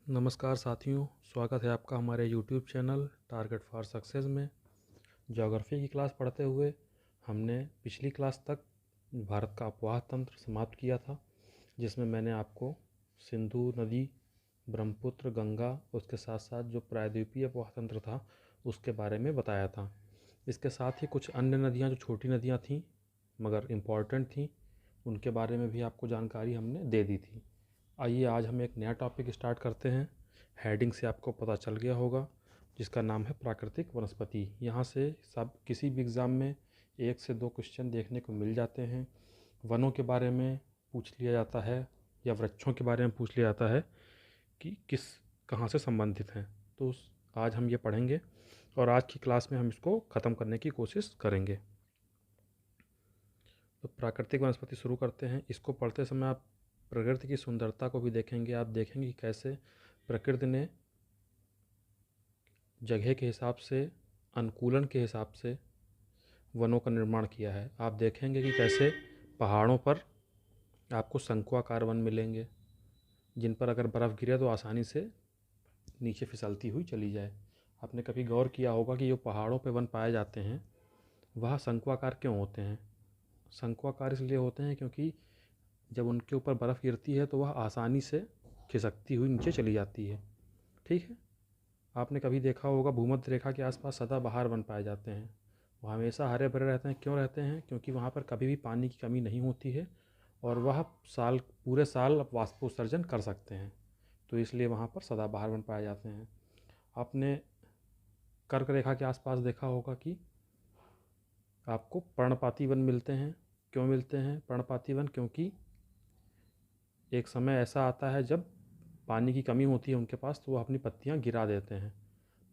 नमस्कार साथियों, स्वागत है आपका हमारे YouTube channel target for success में। ज्योग्राफी की क्लास पढ़ते हुए हमने पिछली क्लास तक भारत का अपवाह तंत्र समाप्त किया था, जिसमें मैंने आपको सिंधु नदी, ब्रह्मपुत्र, गंगा, उसके साथ साथ जो प्रायद्वीपीय अपवाह तंत्र था उसके बारे में बताया था। इसके साथ ही कुछ अन्य नदियाँ जो छोटी नदियाँ थीं मगर इम्पॉर्टेंट थीं, उनके बारे में भी आपको जानकारी हमने दे दी थी। आइए आज हम एक नया टॉपिक स्टार्ट करते हैं। हेडिंग से आपको पता चल गया होगा, जिसका नाम है प्राकृतिक वनस्पति। यहाँ से सब किसी भी एग्ज़ाम में 1 से 2 क्वेश्चन देखने को मिल जाते हैं। वनों के बारे में पूछ लिया जाता है या वृक्षों के बारे में पूछ लिया जाता है कि कहाँ से संबंधित हैं। तो आज हम ये पढ़ेंगे और आज की क्लास में हम इसको ख़त्म करने की कोशिश करेंगे। तो प्राकृतिक वनस्पति शुरू करते हैं। इसको पढ़ते समय आप प्रकृति की सुंदरता को भी देखेंगे। आप देखेंगे कि कैसे प्रकृति ने जगह के हिसाब से, अनुकूलन के हिसाब से वनों का निर्माण किया है। आप देखेंगे कि कैसे पहाड़ों पर आपको शंकुआकार वन मिलेंगे, जिन पर अगर बर्फ़ गिरे तो आसानी से नीचे फिसलती हुई चली जाए। आपने कभी गौर किया होगा कि जो पहाड़ों पर वन पाए जाते हैं वह शंकुआकार क्यों होते हैं? शंकुआकार इसलिए होते हैं क्योंकि जब उनके ऊपर बर्फ़ गिरती है तो वह आसानी से खिसकती हुई नीचे चली जाती है। ठीक है। आपने कभी देखा होगा भूमध्य रेखा के आसपास सदाबहार वन पाए जाते हैं। वह हमेशा हरे भरे रहते हैं। क्यों रहते हैं? क्योंकि वहाँ पर कभी भी पानी की कमी नहीं होती है और वह पूरे साल वाष्पोत्सर्जन कर सकते हैं, तो इसलिए वहाँ पर सदाबहार वन पाए जाते हैं। आपने कर्क रेखा के आसपास देखा होगा कि आपको पर्णपाती वन मिलते हैं। क्यों मिलते हैं पर्णपाती वन? क्योंकि एक समय ऐसा आता है जब पानी की कमी होती है उनके पास, तो वो अपनी पत्तियां गिरा देते हैं।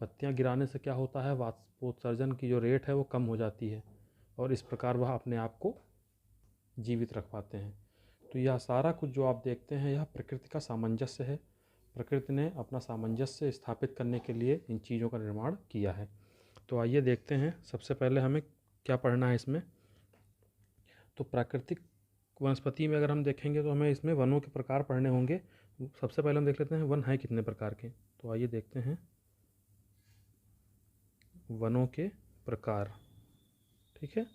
पत्तियां गिराने से क्या होता है, वाष्पोत्सर्जन की जो रेट है वो कम हो जाती है और इस प्रकार वह अपने आप को जीवित रख पाते हैं। तो यह सारा कुछ जो आप देखते हैं यह प्रकृति का सामंजस्य है। प्रकृति ने अपना सामंजस्य स्थापित करने के लिए इन चीज़ों का निर्माण किया है। तो आइए देखते हैं सबसे पहले हमें क्या पढ़ना है इसमें। तो प्राकृतिक वनस्पति में अगर हम देखेंगे तो हमें इसमें वनों के प्रकार पढ़ने होंगे। सबसे पहले हम देख लेते हैं वन है कितने प्रकार के। तो आइए देखते हैं वनों के प्रकार। ठीक है।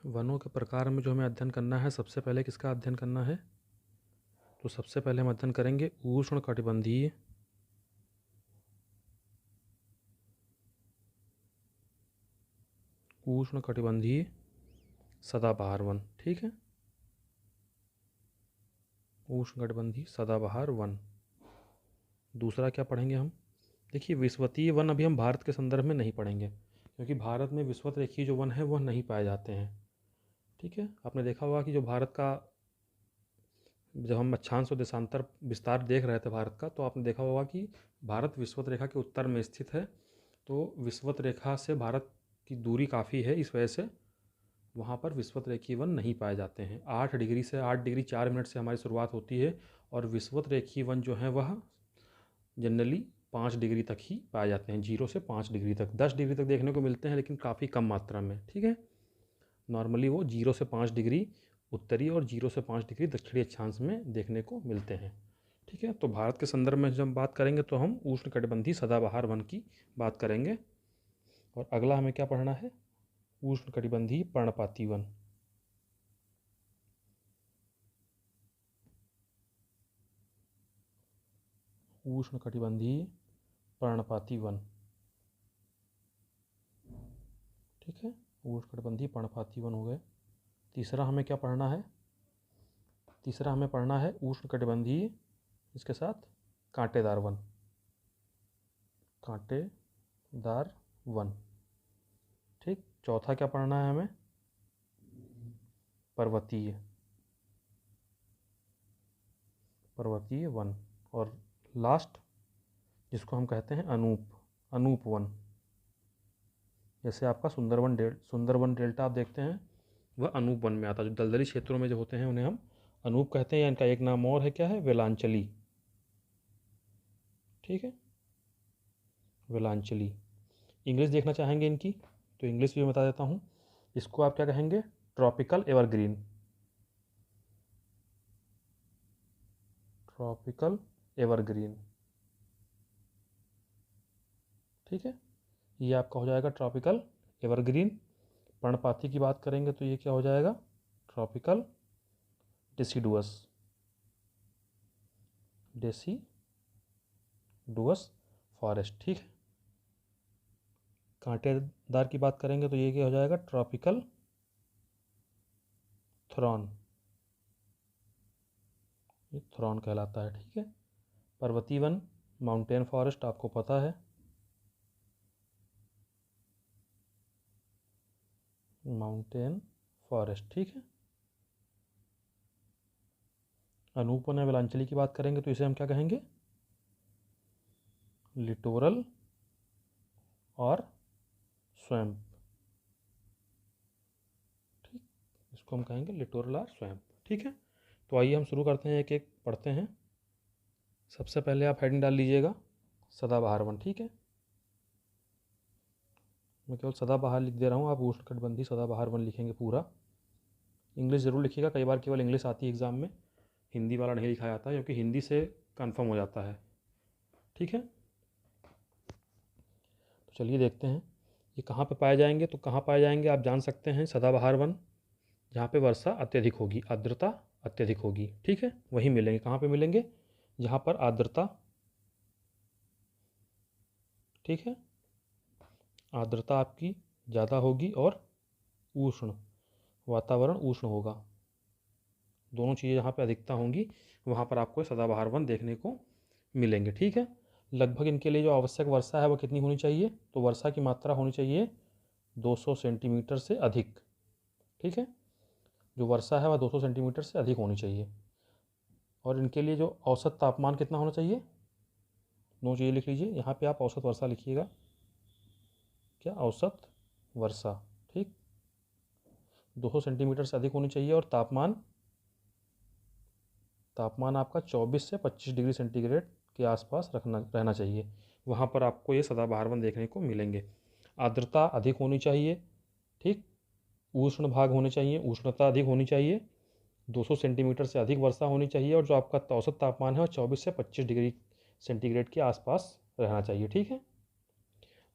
वनों के प्रकार में जो हमें अध्ययन करना है, सबसे पहले किसका अध्ययन करना है? तो सबसे पहले हम अध्ययन करेंगे उष्णकटिबंधीय सदाबहार वन। ठीक है, उष्णकटिबंधीय सदाबहार वन। दूसरा क्या पढ़ेंगे हम? देखिए, विषुवतीय वन अभी हम भारत के संदर्भ में नहीं पढ़ेंगे, क्योंकि भारत में विषुवत रेखीय जो वन है वह नहीं पाए जाते हैं। ठीक है। आपने देखा होगा कि जो भारत का, जब हम अक्षांश और देशांतर विस्तार देख रहे थे भारत का, तो आपने देखा होगा कि भारत विषुवत रेखा के उत्तर में स्थित है। तो विषुवत रेखा से भारत की दूरी काफ़ी है, इस वजह से वहाँ पर विषुवत रेखीय वन नहीं पाए जाते हैं। 8 डिग्री से 8 डिग्री 4 मिनट से हमारी शुरुआत होती है और विषुवत रेखीय वन जो है वह जनरली 5 डिग्री तक ही पाए जाते हैं। 0 से 5 डिग्री तक, 10 डिग्री तक देखने को मिलते हैं लेकिन काफ़ी कम मात्रा में। ठीक है। नॉर्मली वो 0 से 5 डिग्री उत्तरी और 0 से 5 डिग्री दक्षिणी अक्षांश में देखने को मिलते हैं। ठीक है। तो भारत के संदर्भ में जब बात करेंगे तो हम उष्णकटिबंधीय सदाबहार वन की बात करेंगे। और अगला हमें क्या पढ़ना है? उष्णकटिबंधीय पर्णपाती वन। उष्णकटिबंधीय पर्णपाती वन। ठीक है, उष्णकटिबंधीय पर्णपाती वन हो गए। तीसरा हमें क्या पढ़ना है? तीसरा हमें पढ़ना है उष्णकटिबंधीय, इसके साथ कांटेदार वन। कांटेदार वन। ठीक। चौथा क्या पढ़ना है हमें? पर्वतीय, पर्वतीय वन। और लास्ट जिसको हम कहते हैं अनूप वन। जैसे आपका सुंदरवन डेल्टा आप देखते हैं, वह अनूप वन में आता है। जो दलदली क्षेत्रों में जो होते हैं उन्हें हम अनूप कहते हैं, या इनका एक नाम और है, क्या है? वेलांचली। ठीक है, वेलांचली। इंग्लिश देखना चाहेंगे इनकी तो इंग्लिश भी मैं बता देता हूँ। इसको आप क्या कहेंगे? Tropical evergreen. ट्रॉपिकल एवरग्रीन, ठीक है, ये आपका हो जाएगा ट्रॉपिकल एवरग्रीन। पर्णपाती की बात करेंगे तो ये क्या हो जाएगा, ट्रॉपिकल डेसिडुअस, डेसिडुअस फॉरेस्ट, ठीक है। कांटेदार की बात करेंगे तो ये क्या हो जाएगा, ट्रॉपिकल थ्रॉन, ये थ्रॉन कहलाता है, ठीक है। पर्वतीय वन, माउंटेन फॉरेस्ट आपको पता है, माउंटेन फॉरेस्ट, ठीक है। अनूपवन या विलांचली की बात करेंगे तो इसे हम क्या कहेंगे, लिटोरल और स्वैम्प, ठीक, इसको हम कहेंगे लिटोरल और स्वैम्प, ठीक है। तो आइए हम शुरू करते हैं, एक एक पढ़ते हैं। सबसे पहले आप हेडिंग डाल लीजिएगा सदाबहार वन, ठीक है। मैं केवल सदाबहार लिख दे रहा हूँ, आप उष्णकटिबंधीय सदाबहार वन लिखेंगे पूरा। इंग्लिश ज़रूर लिखिएगा, कई बार केवल इंग्लिश आती है एग्ज़ाम में, हिंदी वाला नहीं लिखा जाता है, क्योंकि हिंदी से कन्फर्म हो जाता है, ठीक है। तो चलिए देखते हैं ये कहाँ पे पाए जाएंगे। तो कहाँ पाए जाएंगे आप जान सकते हैं, सदाबहार वन जहाँ पे वर्षा अत्यधिक होगी, आर्द्रता अत्यधिक होगी, ठीक है, वहीं मिलेंगे। कहाँ पे मिलेंगे, जहाँ पर आर्द्रता, ठीक है, आर्द्रता आपकी ज़्यादा होगी और उष्ण वातावरण उष्ण होगा, दोनों चीज़ें जहाँ पे अधिकता होंगी वहाँ पर आपको सदाबहार वन देखने को मिलेंगे, ठीक है। लगभग इनके लिए जो आवश्यक वर्षा है वो कितनी होनी चाहिए, तो वर्षा की मात्रा होनी चाहिए 200 सेंटीमीटर से अधिक, ठीक है, जो वर्षा है वह 200 सेंटीमीटर से अधिक होनी चाहिए। और इनके लिए जो औसत तापमान कितना होना चाहिए, दो चीज़ें लिख लीजिए, यहाँ पे आप औसत वर्षा लिखिएगा, क्या, औसत वर्षा, ठीक, 200 सेंटीमीटर से अधिक होनी चाहिए। और तापमान आपका 24 से 25 डिग्री सेंटीग्रेड के आसपास रहना चाहिए, वहाँ पर आपको ये सदाबहार वन देखने को मिलेंगे। आर्द्रता अधिक होनी चाहिए, ठीक, उष्ण भाग होने चाहिए, उष्णता अधिक होनी चाहिए, 200 सेंटीमीटर से अधिक वर्षा होनी चाहिए, और जो आपका औसत तापमान है वो 24 से 25 डिग्री सेंटीग्रेड के आसपास रहना चाहिए, ठीक है।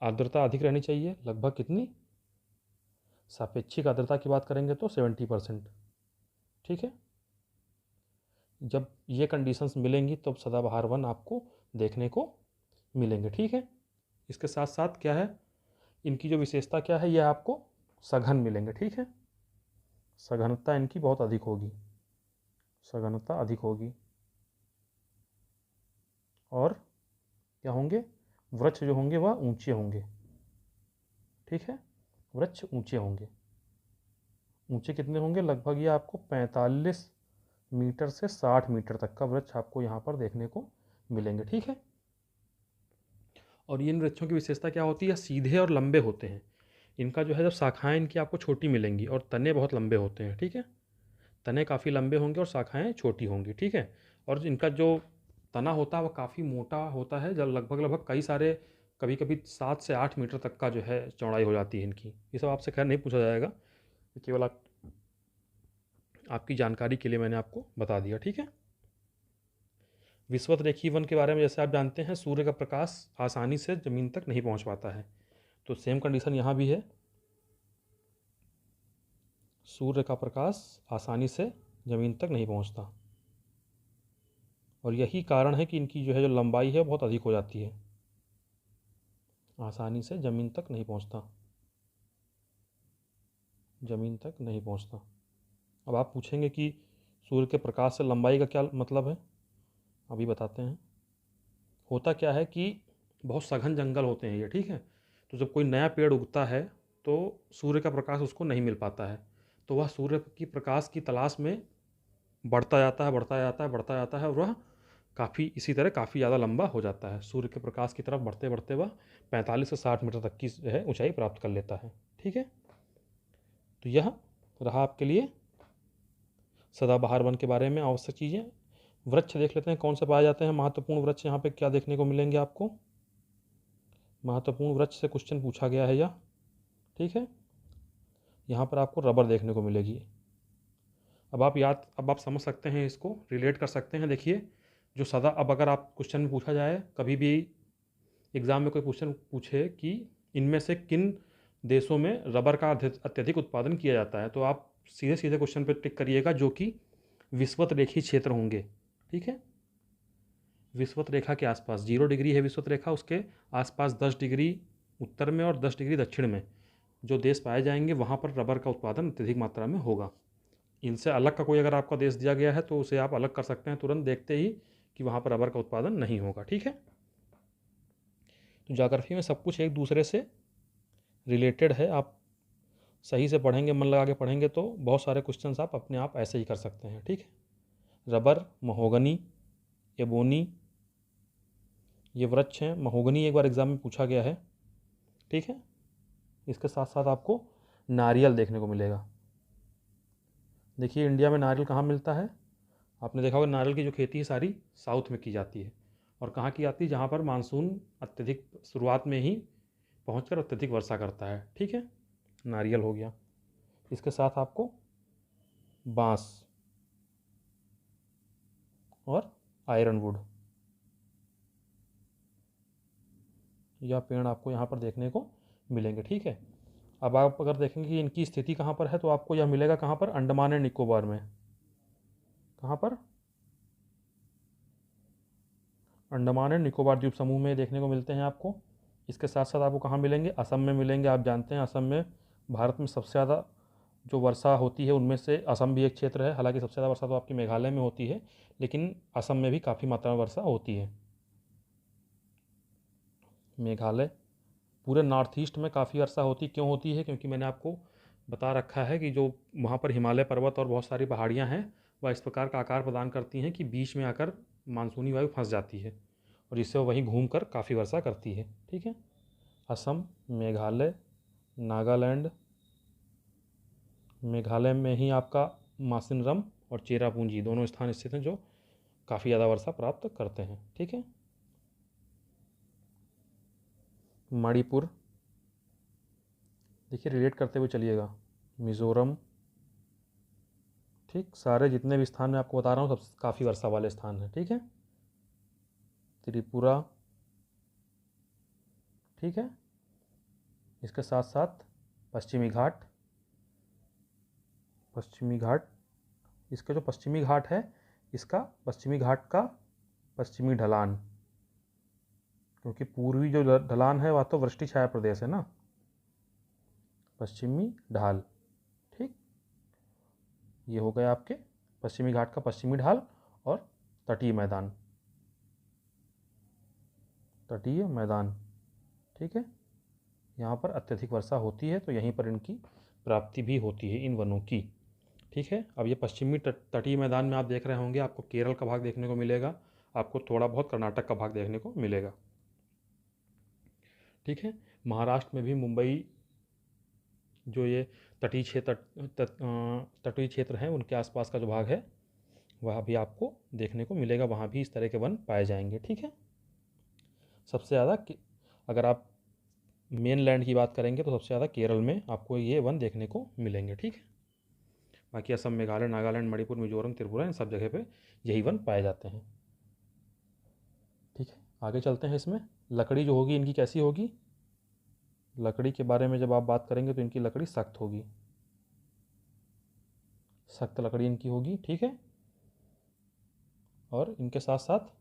आर्द्रता अधिक रहनी चाहिए, लगभग कितनी, सापेक्षिक आर्द्रता की बात करेंगे तो 70%, ठीक है। जब ये कंडीशंस मिलेंगी तब सदाबहार वन आपको देखने को मिलेंगे, ठीक है। इसके साथ साथ क्या है, इनकी जो विशेषता क्या है, ये आपको सघन मिलेंगे, ठीक है, सघनता इनकी बहुत अधिक होगी, सघनता अधिक होगी। और क्या होंगे, वृक्ष जो होंगे वह ऊंचे होंगे, ठीक है, वृक्ष ऊंचे होंगे, ऊंचे कितने होंगे, लगभग ये आपको 45 मीटर से 60 मीटर तक का वृक्ष आपको यहाँ पर देखने को मिलेंगे, ठीक है। और इन वृक्षों की विशेषता क्या होती है, सीधे और लंबे होते हैं। इनका जो है जब शाखाएं इनकी आपको छोटी मिलेंगी और तने बहुत लंबे होते हैं, ठीक है, तने काफ़ी लंबे होंगे और शाखाएं छोटी होंगी, ठीक है। और इनका जो तना होता है वह काफ़ी मोटा होता है, जब लगभग कई सारे, कभी कभी 7 से 8 मीटर तक का जो है चौड़ाई हो जाती है इनकी। ये सब आपसे खैर नहीं पूछा जाएगा, केवल आपकी जानकारी के लिए मैंने आपको बता दिया, ठीक है। विषुवत रेखीय वन के बारे में जैसे आप जानते हैं, सूर्य का प्रकाश आसानी से ज़मीन तक नहीं पहुंच पाता है, तो सेम कंडीशन यहाँ भी है, सूर्य का प्रकाश आसानी से ज़मीन तक नहीं पहुंचता, और यही कारण है कि इनकी जो है जो लंबाई है बहुत अधिक हो जाती है, आसानी से ज़मीन तक नहीं पहुंचता, ज़मीन तक नहीं पहुंचता। अब आप पूछेंगे कि सूर्य के प्रकाश से लंबाई का क्या मतलब है, अभी बताते हैं। होता क्या है कि बहुत सघन जंगल होते हैं ये, ठीक है, तो जब कोई नया पेड़ उगता है तो सूर्य का प्रकाश उसको नहीं मिल पाता है, तो वह सूर्य की प्रकाश की तलाश में बढ़ता जाता है, बढ़ता जाता है, बढ़ता जाता है, और वह काफ़ी इसी तरह काफ़ी ज़्यादा लंबा हो जाता है। सूर्य के प्रकाश की तरफ बढ़ते बढ़ते वह 45 से 60 मीटर तक की जो है ऊंचाई प्राप्त कर लेता है, ठीक है। तो यह रहा आपके लिए सदाबहार वन के बारे में आवश्यक चीज़ें। वृक्ष देख लेते हैं कौन से पाए जाते हैं, महत्वपूर्ण वृक्ष यहाँ पे क्या देखने को मिलेंगे आपको, महत्वपूर्ण वृक्ष से क्वेश्चन पूछा गया है यह, ठीक है। यहाँ पर आपको रबर देखने को मिलेगी। अब आप समझ सकते हैं, इसको रिलेट कर सकते हैं। देखिए, जो सदा, अब अगर आप क्वेश्चन में पूछा जाए, कभी भी एग्ज़ाम में कोई क्वेश्चन पूछे कि इनमें से किन देशों में रबर का अत्यधिक उत्पादन किया जाता है, तो आप सीधे सीधे क्वेश्चन पे टिक करिएगा जो कि विषुवत रेखीय क्षेत्र होंगे। ठीक है, विषुवत रेखा के आसपास 0 डिग्री है विषुवत रेखा, उसके आसपास 10 डिग्री उत्तर में और 10 डिग्री दक्षिण में जो देश पाए जाएंगे वहाँ पर रबर का उत्पादन अत्यधिक मात्रा में होगा। इनसे अलग का कोई अगर आपका देश दिया गया है तो उसे आप अलग कर सकते हैं तुरंत देखते ही कि वहाँ पर रबर का उत्पादन नहीं होगा। ठीक है, तो ज्योग्राफी में सब कुछ एक दूसरे से रिलेटेड है। आप सही से पढ़ेंगे, मन लगा के पढ़ेंगे तो बहुत सारे क्वेश्चंस आप अपने आप ऐसे ही कर सकते हैं। ठीक है, रबर, महोगनी, एबोनी, ये वृक्ष हैं। महोगनी एक बार एग्जाम में पूछा गया है। ठीक है, इसके साथ साथ आपको नारियल देखने को मिलेगा। देखिए इंडिया में नारियल कहाँ मिलता है, आपने देखा होगा नारियल की जो खेती है सारी साउथ में की जाती है। और कहाँ की जाती है, जहाँ पर मानसून अत्यधिक शुरुआत में ही पहुँचकर अत्यधिक वर्षा करता है। ठीक है, नारियल हो गया। इसके साथ आपको बांस और आयरन वुड, यह पेड़ आपको यहाँ पर देखने को मिलेंगे। ठीक है, अब आप अगर देखेंगे कि इनकी स्थिति कहाँ पर है तो आपको यह मिलेगा कहाँ पर, अंडमान एंड निकोबार में। कहाँ पर, अंडमान एंड निकोबार द्वीप समूह में देखने को मिलते हैं आपको। इसके साथ साथ आपको कहाँ मिलेंगे, असम में मिलेंगे। आप जानते हैं असम में भारत में सबसे ज़्यादा जो वर्षा होती है उनमें से असम भी एक क्षेत्र है। हालांकि सबसे ज़्यादा वर्षा तो आपकी मेघालय में होती है, लेकिन असम में भी काफ़ी मात्रा में वर्षा होती है। मेघालय, पूरे नॉर्थ ईस्ट में काफ़ी वर्षा होती, क्यों होती है, क्योंकि मैंने आपको बता रखा है कि जो वहाँ पर हिमालय पर्वत और बहुत सारी पहाड़ियाँ हैं वह इस प्रकार का आकार प्रदान करती हैं कि बीच में आकर मानसूनी वायु फंस जाती है और जिससे वो वहीं घूम कर काफ़ी वर्षा करती है। ठीक है, असम, मेघालय, नागालैंड, मेघालय में ही आपका मासिनरम और चेरापूंजी दोनों स्थान स्थित हैं जो काफ़ी ज़्यादा वर्षा प्राप्त करते हैं। ठीक है, मणिपुर, देखिए रिलेट करते हुए चलिएगा, मिज़ोरम। ठीक, सारे जितने भी स्थान मैं आपको बता रहा हूँ सब काफ़ी वर्षा वाले स्थान हैं। ठीक है, त्रिपुरा। ठीक है, इसके साथ साथ पश्चिमी घाट, पश्चिमी घाट, इसका जो पश्चिमी घाट है इसका पश्चिमी घाट का पश्चिमी ढलान, क्योंकि पूर्वी जो ढलान है वह तो वृष्टि छाया प्रदेश है ना, पश्चिमी ढाल। ठीक, ये हो गया आपके पश्चिमी घाट का पश्चिमी ढाल और तटीय मैदान, तटीय मैदान। ठीक है, यहाँ पर अत्यधिक वर्षा होती है तो यहीं पर इनकी प्राप्ति भी होती है इन वनों की। ठीक है, अब ये पश्चिमी तटीय मैदान में आप देख रहे होंगे आपको केरल का भाग देखने को मिलेगा, आपको थोड़ा बहुत कर्नाटक का भाग देखने को मिलेगा। ठीक है, महाराष्ट्र में भी मुंबई, जो ये तटीय क्षेत्र तटीय क्षेत्र हैं उनके आसपास का जो भाग है वह भी आपको देखने को मिलेगा, वहाँ भी इस तरह के वन पाए जाएंगे। ठीक है, सबसे ज़्यादा अगर आप मेन लैंड की बात करेंगे तो सबसे ज़्यादा केरल में आपको ये वन देखने को मिलेंगे। ठीक है, बाकी असम, मेघालय, नागालैंड, मणिपुर, मिजोरम, त्रिपुरा, इन सब जगह पे यही वन पाए जाते हैं। ठीक है, आगे चलते हैं। इसमें लकड़ी जो होगी इनकी कैसी होगी, लकड़ी के बारे में जब आप बात करेंगे तो इनकी लकड़ी सख्त होगी, सख्त लकड़ी इनकी होगी। ठीक है, और इनके साथ साथ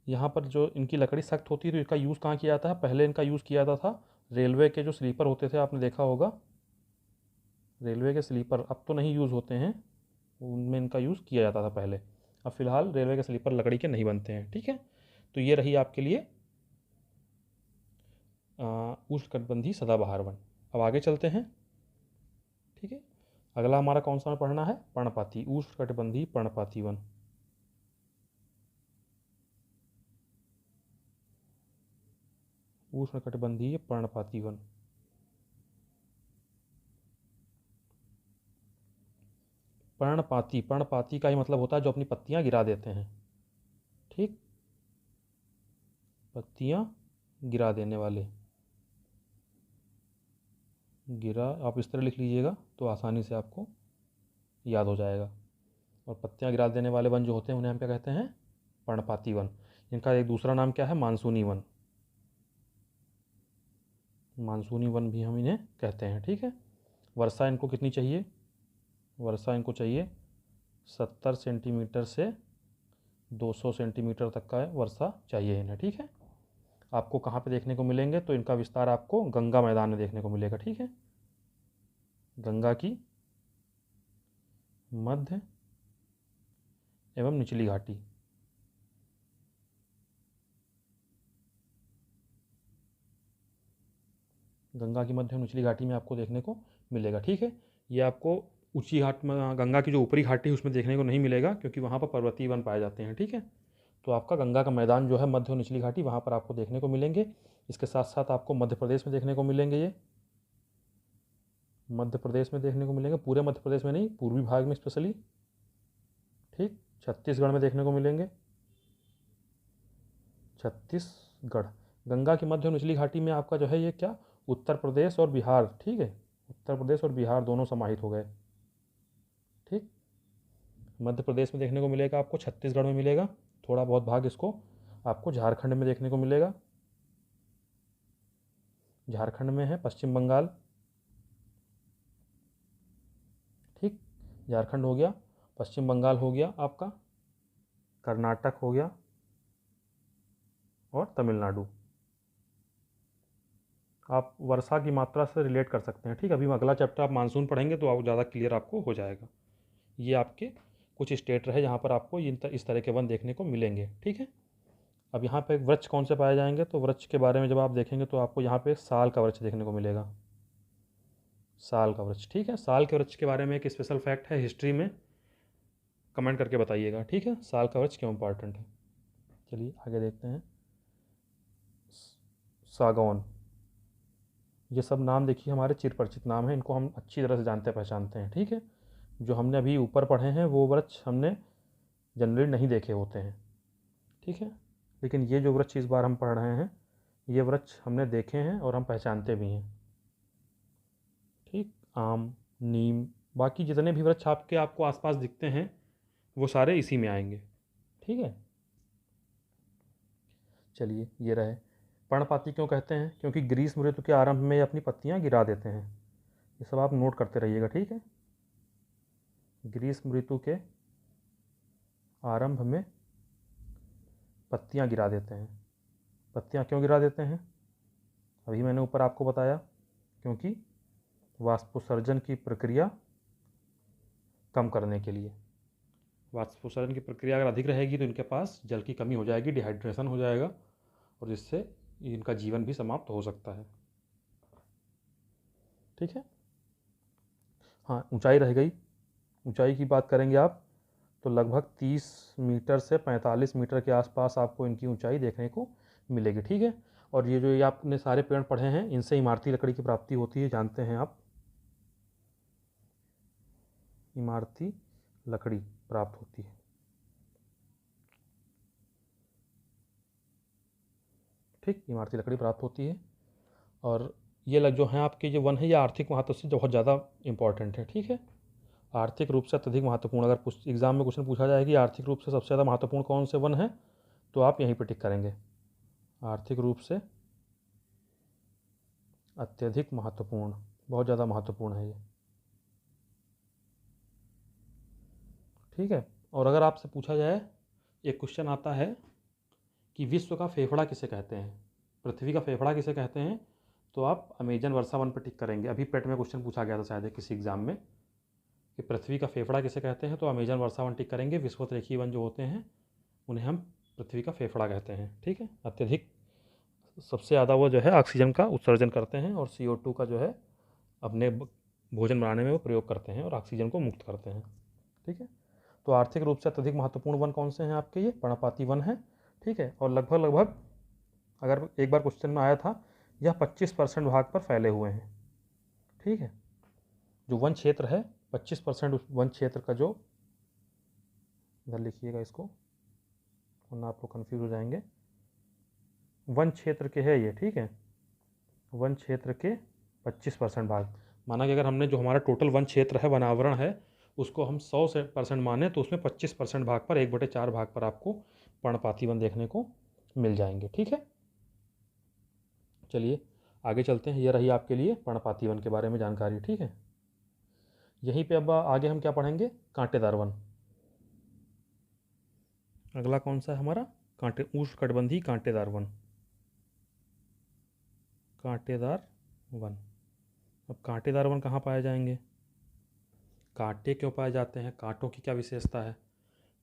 यहाँ पर जो इनकी लकड़ी सख्त होती है तो इसका यूज़ कहाँ किया जाता है, पहले इनका यूज़ किया जाता था रेलवे के जो स्लीपर होते थे, आपने देखा होगा रेलवे के स्लीपर अब तो नहीं यूज़ होते हैं, उनमें इनका यूज़ किया जाता था पहले। अब फिलहाल रेलवे के स्लीपर लकड़ी के नहीं बनते हैं। ठीक है, तो ये रही आपके लिए उष्णकटिबंधीय सदाबहार वन। अब आगे चलते हैं। ठीक है, अगला हमारा कौन सा पढ़ना है, पर्णपाती, उष्णकटिबंधीय पर्णपाती वन। उष्णकटिबंधीय पर्णपाती वन, पर्णपाती, पर्णपाती का ही मतलब होता है जो अपनी पत्तियां गिरा देते हैं। ठीक, पत्तियां गिरा देने वाले, गिरा, आप इस तरह लिख लीजिएगा तो आसानी से आपको याद हो जाएगा। और पत्तियाँ गिरा देने वाले वन जो होते हैं उन्हें हम क्या कहते हैं? पर्णपाती वन। इनका एक दूसरा नाम क्या है? मानसूनी वन। मानसूनी वन भी हम इन्हें कहते हैं। ठीक है। वर्षा इनको कितनी चाहिए? वर्षा इनको चाहिए 70 सेंटीमीटर से 200 सेंटीमीटर तक का वर्षा चाहिए इन्हें। ठीक है। आपको कहाँ पे देखने को मिलेंगे? तो इनका विस्तार आपको गंगा मैदान में देखने को मिलेगा। ठीक है। गंगा की मध्य एवं निचली घाटी। गंगा की मध्य एवं निचली घाटी में आपको देखने को मिलेगा। ठीक है। ये आपको ऊंची घाट में, गंगा की जो ऊपरी घाटी है उसमें देखने को नहीं मिलेगा, क्योंकि वहाँ पर पर्वतीय वन पाए जाते हैं। ठीक है। तो आपका गंगा का मैदान जो है मध्य और निचली घाटी, वहाँ पर आपको देखने को मिलेंगे। इसके साथ साथ आपको मध्य प्रदेश में देखने को मिलेंगे। ये मध्य प्रदेश में देखने को मिलेंगे, पूरे मध्य प्रदेश में नहीं, पूर्वी भाग में स्पेशली। ठीक। छत्तीसगढ़ में देखने को मिलेंगे। छत्तीसगढ़। गंगा की मध्य और निचली घाटी में आपका जो है ये क्या? उत्तर प्रदेश और बिहार। ठीक है। उत्तर प्रदेश और बिहार दोनों समाहित हो गए। ठीक। मध्य प्रदेश में देखने को मिलेगा आपको, छत्तीसगढ़ में मिलेगा, थोड़ा बहुत भाग इसको आपको झारखंड में देखने को मिलेगा। झारखंड में है पश्चिम बंगाल। ठीक। झारखंड हो गया, पश्चिम बंगाल हो गया, आपका कर्नाटक हो गया और तमिलनाडु। आप वर्षा की मात्रा से रिलेट कर सकते हैं। ठीक। अभी अगला चैप्टर आप मानसून पढ़ेंगे तो आप ज़्यादा क्लियर आपको हो जाएगा। ये आपके कुछ स्टेट रहे जहाँ पर आपको इस तरह के वन देखने को मिलेंगे। ठीक है। अब यहाँ पे वृक्ष कौन से पाए जाएंगे? तो वृक्ष के बारे में जब आप देखेंगे तो आपको यहाँ पे साल का वृक्ष देखने को मिलेगा। साल का वृक्ष। ठीक है। साल के वृक्ष के बारे में एक स्पेशल फैक्ट है, हिस्ट्री में कमेंट करके बताइएगा। ठीक है। साल का वृक्ष क्यों इंपॉर्टेंट है? चलिए आगे देखते हैं। सागौन। ये सब नाम देखिए हमारे चिर परिचित नाम हैं, इनको हम अच्छी तरह से जानते पहचानते हैं। ठीक है। जो हमने अभी ऊपर पढ़े हैं वो वृक्ष हमने जनरली नहीं देखे होते हैं। ठीक है। लेकिन ये जो वृक्ष इस बार हम पढ़ रहे हैं, ये वृक्ष हमने देखे हैं और हम पहचानते भी हैं। ठीक। आम, नीम, बाकी जितने भी वृक्ष आपको आसपास दिखते हैं वो सारे इसी में आएंगे। ठीक है। चलिए ये रहे। पर्णपाती क्यों कहते हैं? क्योंकि ग्रीष्म ऋतु के आरंभ में ये अपनी पत्तियां गिरा देते हैं। ये सब आप नोट करते रहिएगा। ठीक है। ग्रीष्म ऋतु के आरंभ में पत्तियां गिरा देते हैं। पत्तियां क्यों गिरा देते हैं? अभी मैंने ऊपर आपको बताया, क्योंकि वाष्पोत्सर्जन की प्रक्रिया कम करने के लिए। वाष्पोत्सर्जन की प्रक्रिया अगर अधिक रहेगी तो इनके पास जल की कमी हो जाएगी, डिहाइड्रेशन हो जाएगा, और जिससे इनका जीवन भी समाप्त हो सकता है। ठीक है। हाँ, ऊंचाई रह गई। ऊंचाई की बात करेंगे आप तो लगभग 30 मीटर से 45 मीटर के आसपास आपको इनकी ऊंचाई देखने को मिलेगी। ठीक है। और ये आपने सारे पेड़ पढ़े हैं, इनसे इमारती लकड़ी की प्राप्ति होती है, जानते हैं आप। इमारती लकड़ी प्राप्त होती है। ठीक। इमारती लकड़ी प्राप्त होती है। और ये जो हैं आपके जो वन है, ये आर्थिक महत्व से बहुत ज़्यादा इम्पॉर्टेंट है। ठीक है। आर्थिक रूप से अत्यधिक महत्वपूर्ण, अगर एग्जाम में क्वेश्चन पूछा जाए कि आर्थिक रूप से सबसे ज़्यादा महत्वपूर्ण कौन से वन है, तो आप यहीं पर टिक करेंगे। आर्थिक रूप से अत्यधिक महत्वपूर्ण, बहुत ज़्यादा महत्वपूर्ण है ये। ठीक है। और अगर आपसे पूछा जाए, एक क्वेश्चन आता है कि विश्व का फेफड़ा किसे कहते हैं, पृथ्वी का फेफड़ा किसे कहते हैं, तो आप अमेजन वर्षा वन पर टिक करेंगे। अभी पेट में क्वेश्चन पूछा गया था शायद किसी एग्जाम में कि पृथ्वी का फेफड़ा किसे कहते हैं, तो अमेजन वर्षा वन टिक करेंगे। विश्वोत्तरेखीय वन जो होते हैं उन्हें हम पृथ्वी का फेफड़ा कहते हैं। ठीक है। अत्यधिक, सबसे ज़्यादा वो जो है ऑक्सीजन का उत्सर्जन करते हैं और CO2 का जो है अपने भोजन बनाने में वो प्रयोग करते हैं और ऑक्सीजन को मुक्त करते हैं। ठीक है। तो आर्थिक रूप से अत्यधिक महत्वपूर्ण वन कौन से हैं आपके? ये पर्णपाती वन है। ठीक है। और लगभग अगर एक बार क्वेश्चन में आया था, यह 25% भाग पर फैले हुए हैं। ठीक है। जो वन क्षेत्र है 25% वन क्षेत्र का, जो इधर लिखिएगा इसको वरना आप लोग कन्फ्यूज हो जाएंगे, वन क्षेत्र के है ये। ठीक है। वन क्षेत्र के 25% भाग, माना कि अगर हमने जो हमारा टोटल वन क्षेत्र है, वनावरण है, उसको हम 100% माने तो उसमें 25% भाग पर 1/4 भाग पर आपको पर्णपाती वन देखने को मिल जाएंगे। ठीक है, चलिए आगे चलते हैं। ये रही आपके लिए पर्णपाती वन के बारे में जानकारी। ठीक है, यहीं पे अब आगे हम क्या पढ़ेंगे, कांटेदार वन। अगला कौन सा है हमारा, उष्णकटिबंधीय कांटेदार वन। कांटेदार वन। अब कांटेदार वन कहाँ पाए जाएंगे, कांटे क्यों पाए जाते हैं, कांटों की क्या विशेषता है।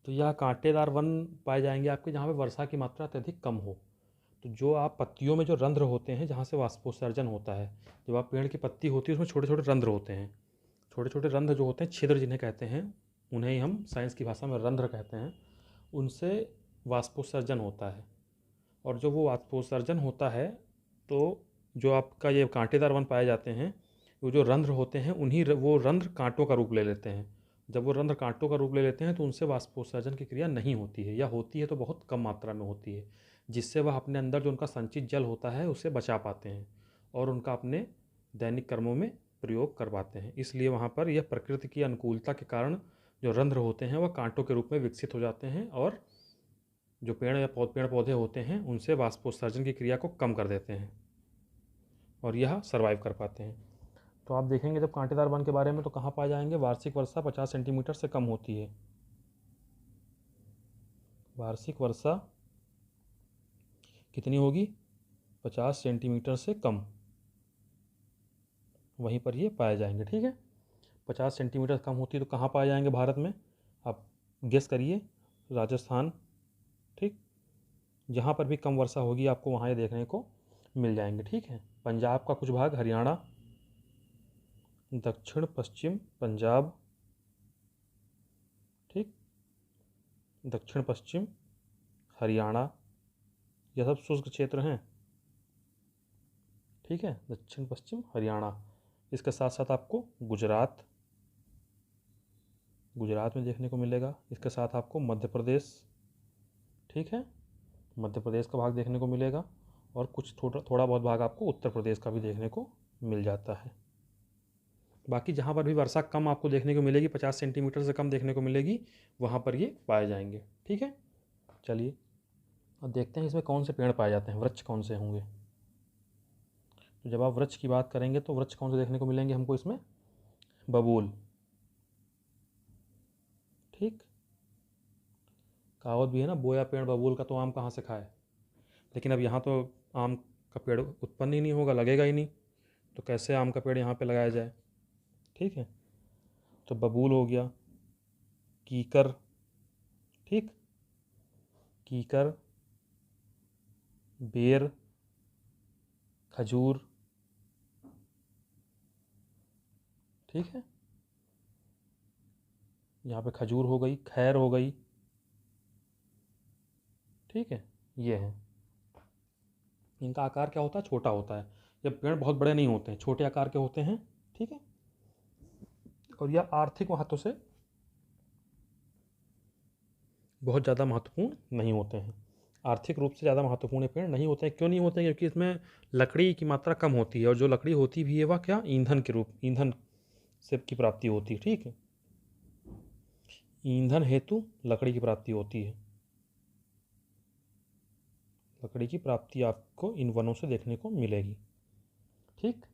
तो यह कांटेदार वन पाए जाएंगे आपके जहाँ पे वर्षा की मात्रा अत्यधिक कम हो। तो जो आप पत्तियों में जो रंध्र होते हैं जहाँ से वाष्पोत्सर्जन होता है, जब आप पेड़ की पत्ती होती है उसमें छोटे छोटे रंध्र होते हैं। छोटे छोटे रंध्र जो होते हैं, छिद्र जिन्हें कहते हैं, उन्हें ही हम साइंस की भाषा में रंध्र कहते हैं। उनसे वाष्पोत्सर्जन होता है, और जो वो वाष्पोत्सर्जन होता है तो जो आपका ये कांटेदार वन पाए जाते हैं, वो जो रंध्र होते हैं उन्हीं वो रंध्र कांटों का रूप ले लेते हैं। जब वो रंध्र कांटों का रूप ले लेते हैं तो उनसे वाष्पोत्सर्जन की क्रिया नहीं होती है, या होती है तो बहुत कम मात्रा में होती है, जिससे वह अपने अंदर जो उनका संचित जल होता है उसे बचा पाते हैं और उनका अपने दैनिक कर्मों में प्रयोग कर पाते हैं। इसलिए वहाँ पर यह प्रकृति की अनुकूलता के कारण जो रंध्र होते हैं वह कांटों के रूप में विकसित हो जाते हैं, और जो पेड़ पौधे होते हैं उनसे वाष्पोत्सर्जन की क्रिया को कम कर देते हैं, और यह सर्वाइव कर पाते हैं। तो आप देखेंगे जब कांटेदार वन के बारे में तो कहाँ पाए जाएंगे, वार्षिक वर्षा 50 सेंटीमीटर से कम होती है। वार्षिक वर्षा कितनी होगी, 50 सेंटीमीटर से कम, वहीं पर ये पाए जाएंगे। ठीक है, 50 सेंटीमीटर कम होती है तो कहाँ पाए जाएंगे भारत में, आप गेस करिए। राजस्थान, ठीक, जहाँ पर भी कम वर्षा होगी आपको वहाँ ये देखने को मिल जाएंगे। ठीक है, पंजाब का कुछ भाग, हरियाणा, दक्षिण पश्चिम पंजाब, ठीक, दक्षिण पश्चिम हरियाणा, यह सब शुष्क क्षेत्र हैं। ठीक है, दक्षिण पश्चिम हरियाणा। इसके साथ साथ आपको गुजरात, गुजरात में देखने को मिलेगा। इसके साथ आपको मध्य प्रदेश, ठीक है, मध्य प्रदेश का भाग देखने को मिलेगा, और कुछ थोड़ा बहुत भाग आपको उत्तर प्रदेश का भी देखने को मिल जाता है। बाकी जहाँ पर भी वर्षा कम आपको देखने को मिलेगी, 50 सेंटीमीटर से कम देखने को मिलेगी, वहाँ पर ये पाए जाएंगे। ठीक है, चलिए अब देखते हैं इसमें कौन से पेड़ पाए जाते हैं, वृक्ष कौन से होंगे। तो जब आप वृक्ष की बात करेंगे तो वृक्ष कौन से देखने को मिलेंगे हमको इसमें, बबूल, ठीक, कहावत भी है ना, बोया पेड़ बबूल का तो आम कहाँ से खाए। लेकिन अब यहाँ तो आम का पेड़ उत्पन्न ही नहीं होगा, लगेगा ही नहीं, तो कैसे आम का पेड़ यहाँ पे लगाया जाए। ठीक है, तो बबूल हो गया, कीकर, ठीक, कीकर, बेर, खजूर, ठीक है, यहाँ पे खजूर हो गई, खैर हो गई, ठीक है, ये है। इनका आकार क्या होता है, छोटा होता है। ये पेड़ बहुत बड़े नहीं होते हैं, छोटे आकार के होते हैं। ठीक है, और यह आर्थिक महत्व से बहुत ज़्यादा महत्वपूर्ण नहीं होते हैं। आर्थिक रूप से ज़्यादा महत्वपूर्ण पेड़ नहीं होते हैं। क्यों नहीं होते हैं, क्योंकि इसमें लकड़ी की मात्रा कम होती है, और जो लकड़ी होती भी है वह क्या, ईंधन के रूप, ईंधन से की प्राप्ति होती है। ठीक है, ईंधन हेतु लकड़ी की प्राप्ति होती है। लकड़ी की प्राप्ति आपको इन वनों से देखने को मिलेगी। ठीक,